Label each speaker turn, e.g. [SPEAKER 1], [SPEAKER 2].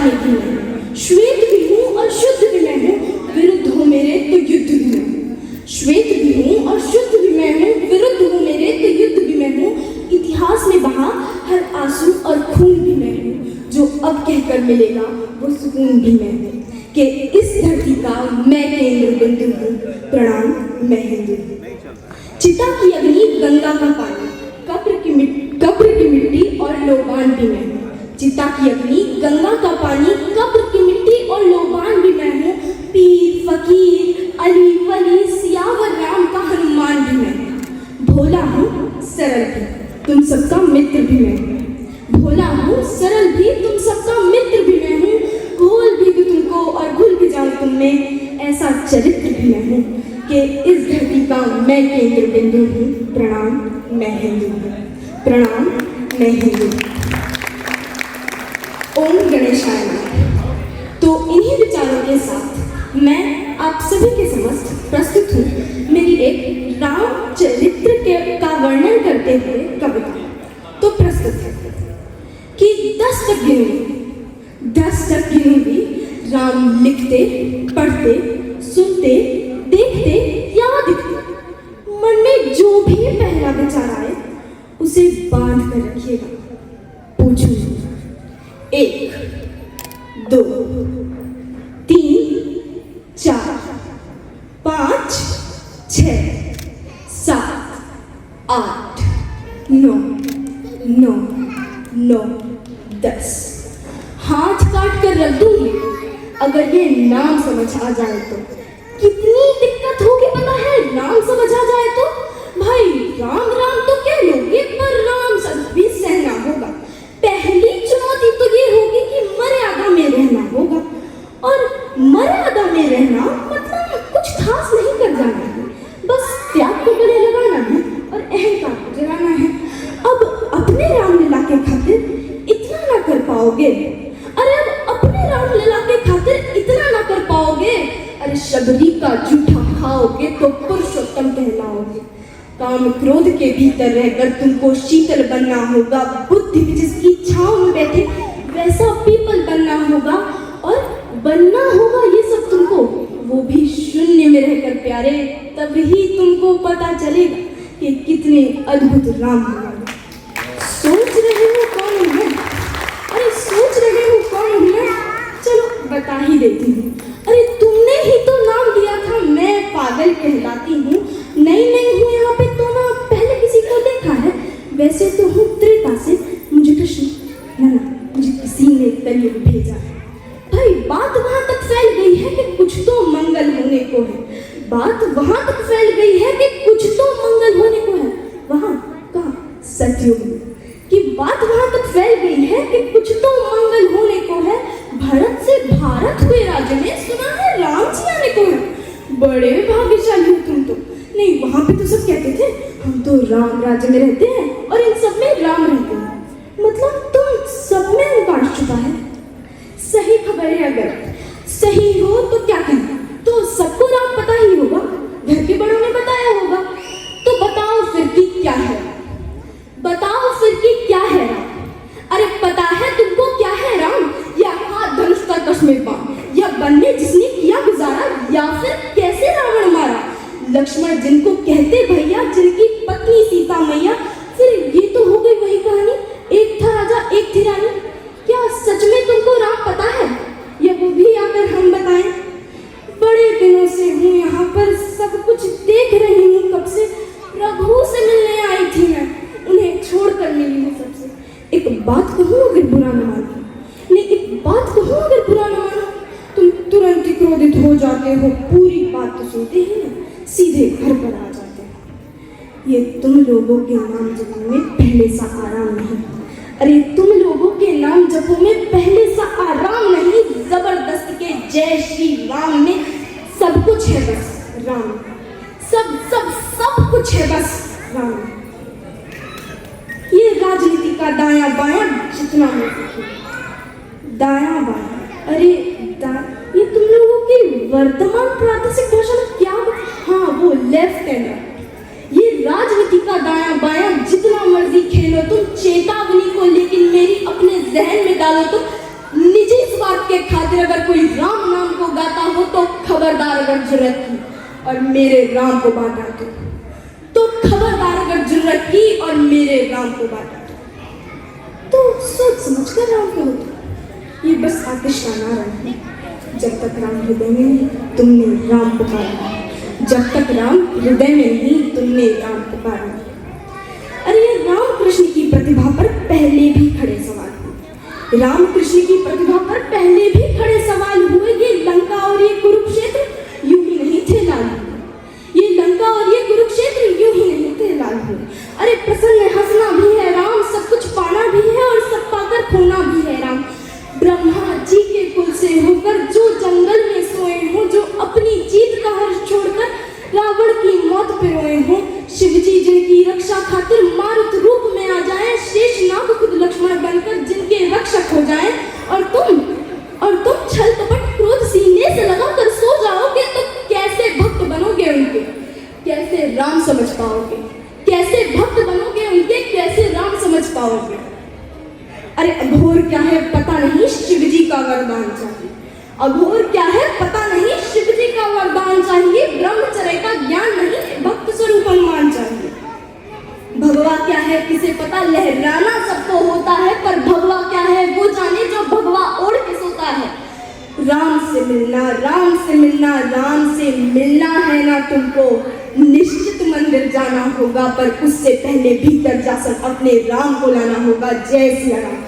[SPEAKER 1] काले भी मैं हूँ, श्वेत भी हूँ और शुद्ध भी मैं हूँ, विरुद्ध हो मेरे तो युद्ध भी मैं हूँ। श्वेत भी हूँ और शुद्ध भी मैं हूँ, विरुद्ध हो मेरे तो युद्ध भी मैं हूँ। इतिहास में बहा हर आंसू और खून भी मैं हूँ, जो अब कहकर मिलेगा वो सुकून भी मैं हूँ कि इस धरती का मैं केंद्र बिंदु हूँ। प्रणाम, मैं हिंदू हूँ। चिता की अग्नि, गंगा का पानी, कब्र की मिट्टी और लोबान भी मैं हूँ। चिता की अग्नि, गंगा का पानी, कब्र की मिट्टी और लोबान भी मैं हूँ। पीर, फकीर, अली, वली, सियावर राम का हनुमान भी मैं हूँ। भोला हूँ, सरल भी, तुम सबका मित्र भी मैं हूँ। भोला हूँ, सरल भी, तुम सबका मित्र भी मैं हूँ। घोल भी दूँ तुमको और घुल भी जाऊँ तुम में, ऐसा चरित्र भी मैं हूँ कि इस धरती का मैं केंद्र बिंदु हूँ। प्रणाम, मैं हिंदू हूँ। प्रणाम, मैं हिंदू हूँ। ओम गणेशाय नमः। तो इन्हीं विचारों के साथ मैं आप सभी के समक्ष प्रस्तुत हूँ मेरी एक राम चरित्र का वर्णन करते हुए कविता। तो प्रस्तुत है कि 10 तक गिनूंगी, राम लिखते, पढ़ते, सुनते, देखते या दिखते, मन में जो भी पहला विचार आए उसे बांध कर रखिएगा। पूछूंगी 1, 2, 3, 4, 5, 6, 7, 8, 9, 10। हाथ काट कर रख दूंगी अगर ये नाम समझ आ जाए तो। कितनी दिक्कत होगी पता है नाम समझ आ जाए तो। भाई राम राम तो कह लोगे पर राम शब्द भी सहना होगा। पहली चुनौती तो ये होगी कि मर्यादा में रहना होगा, और मर्यादा में रहना मतलब कुछ खास नहीं कर जाना है, बस त्याग को गले लगाना है और अहंकार को जगाना है। अब अपने रामलीला के खातिर इतना ना कर पाओगे, अरे अब अपने रामलीला के खातिर इतना ना कर पाओगे, अरे शबरी का जूठा खाओगे तो पुरुषोत्तम कहलाओगे। काम क्रोध के भीतर रहकर तुमको शीतल बनना होगा, बुद्धि जिसकी छांव में बैठे वैसा पीपल बनना होगा, और बनना होगा ये सब तुमको, वो भी शून्य में रहकर प्यारे। तभी तुमको पता चलेगा कि कितने अद्भुत राम हैं। सोच रहे हो कौन है? अरे सोच रहे हो कौन है? चलो बता ही देती हूँ। अरे तुमने ही तो नाम दिया था मैं पागल कहलाती हूँ। नहीं हूँ यहाँ पे तो ना पहले किसी को देखा है, वैसे तो हूँ त्रेता से, मुझे कृष्ण ना मुझे किसी ने कलयुग भेजा है। भाई बात वहां तक फैल गई है कि कुछ तो मंगल होने को है। बात वहां तक फैल गई है कि कुछ तो मंगल होने को है। वहां कहाँ? सतयुग में। कि बात वहां तक फैल गई है कि कुछ तो मंगल होने को है। भारत से भारत हुए राज्य में सुना है राम जी आने को है। बड़े भाग्यशाली हो तुम तो। नहीं वहां पे तो सब कहते थे हम तो राम राज्य में रहते हैं और इन सब में राम रहते हैं। मतलब तुम सब में अवकाश छुपा है। सही खबर है, अगर सही हो तो क्या कहना, तो सबको राम पता ही होगा, घर के बड़ों ने बताया होगा। तो बताओ फिर कि क्या है, बताओ फिर कि क्या है राम? अरे पता है तुमको क्या है राम? या हाथ धनुष का कश में बाण, या बनने जिसने किया गुजारा, या फिर कैसे रावण मारा। लक्ष्मण जिनको कहते भैया, जिनकी पत्नी सीता मैया। फिर ये तो हो गई वही कहानी, एक था राजा एक थी रानी। क्या सच में तुमको राम पता है, या वो भी आकर हम बताएं? बड़े दिनों से हूँ यहाँ पर, सब कुछ देख रही हूँ कब से। प्रभु से मिलने आई थी मैं, उन्हें छोड़कर मिली हूँ सबसे। एक बात कहूँ अगर बुरा न मानो, नहीं एक बात कहूँ अगर बुरा न मानो, तुम तुरंत ही क्रोधित हो जाते हो। पूरी बात तो सुनते ही ना सीधे घर पर आ जाते हो। ये तुम लोगों के नाम जपने में पहले सा आराम नहीं। अरे तुम लोगों के नाम जपो में पहले सा आराम नहीं, जबरदस्त के जय श्री राम में सब कुछ है बस राम। सब कुछ है बस राम। ये राजनीति का दायां बायां जितना हो सके, दायां बायां, अरे ये तुम लोगों की वर्तमान प्रादेशिक भाषा में क्या? हाँ वो लेफ्ट एंड राइट। ये राजनीति का दायां बायां जितना मर्जी खेलो तुम, चेतावनी को लेकिन मेरी अपने जहन में डालो तो निजी स्वार्थ के खातिर अगर कोई राम नाम को गाता हो तो खबरदार अगर जुर्रत की और मेरे राम को बांटा तो खबरदार अगर जुर्रत की और मेरे राम को बांटा तो सोच समझ कर राम को होता। ये बस आतिश का नारा है, जब तक राम हृदय में नहीं तुमने राम पुकारा, जब तक राम हृदय में नहीं तुमने राम पुकारा। अरे ये राम कृष्ण की प्रतिभा पर पहले भी खड़े सवाल हुए, राम कृष्ण की प्रतिभा पर पहले भी खड़े सवाल हुए। ये लंका और ये कुरुक्षेत्र यूं ही नहीं थे लाल हुए, ये लंका और ये कुरुक्षेत्र यूं ही नहीं थे लाल हुए। अरे प्रसन्न हंसना भी है राम, सब कुछ पाना भी है और सब पाकर खोना भी है राम। ब्रह्मा जी के कुल से होकर जो जंगल में सोए हो, जो अपनी जीत का हर्ष छोड़कर रावण की मौत पे रोए हो, शिव जी जिनकी रक्षा खातिर मारुत रूप में आ जाए, शेषनाग खुद लक्ष्मण बनकर जिनके रक्षक हो जाएं, और तुम छल कपट क्रोध सीने से लगाकर सो जाओगे तो कैसे भक्त बनोगे उनके, कैसे राम समझ पाओगे, कैसे भक्त बनोगे उनके, कैसे राम समझ पाओगे। अरे अघोर क्या है पता नहीं, शिव जी का वरदान चाहिए। अघोर क्या है पता नहीं, शिव जी का वरदान चाहिए। ब्रह्मचर्य का ज्ञान नहीं, भक्त स्वरूप अनुमान चाहिए। भगवा क्या है किसे पता, लहराना सबको होता है, पर भगवा क्या है वो जाने जो भगवा ओढ़ के सोता है। राम से मिलना, राम से मिलना, राम से मिलना है ना तुमको, निश्चित मंदिर जाना होगा, पर उससे पहले भीतर जाकर अपने राम को लाना होगा। जय सिया राम।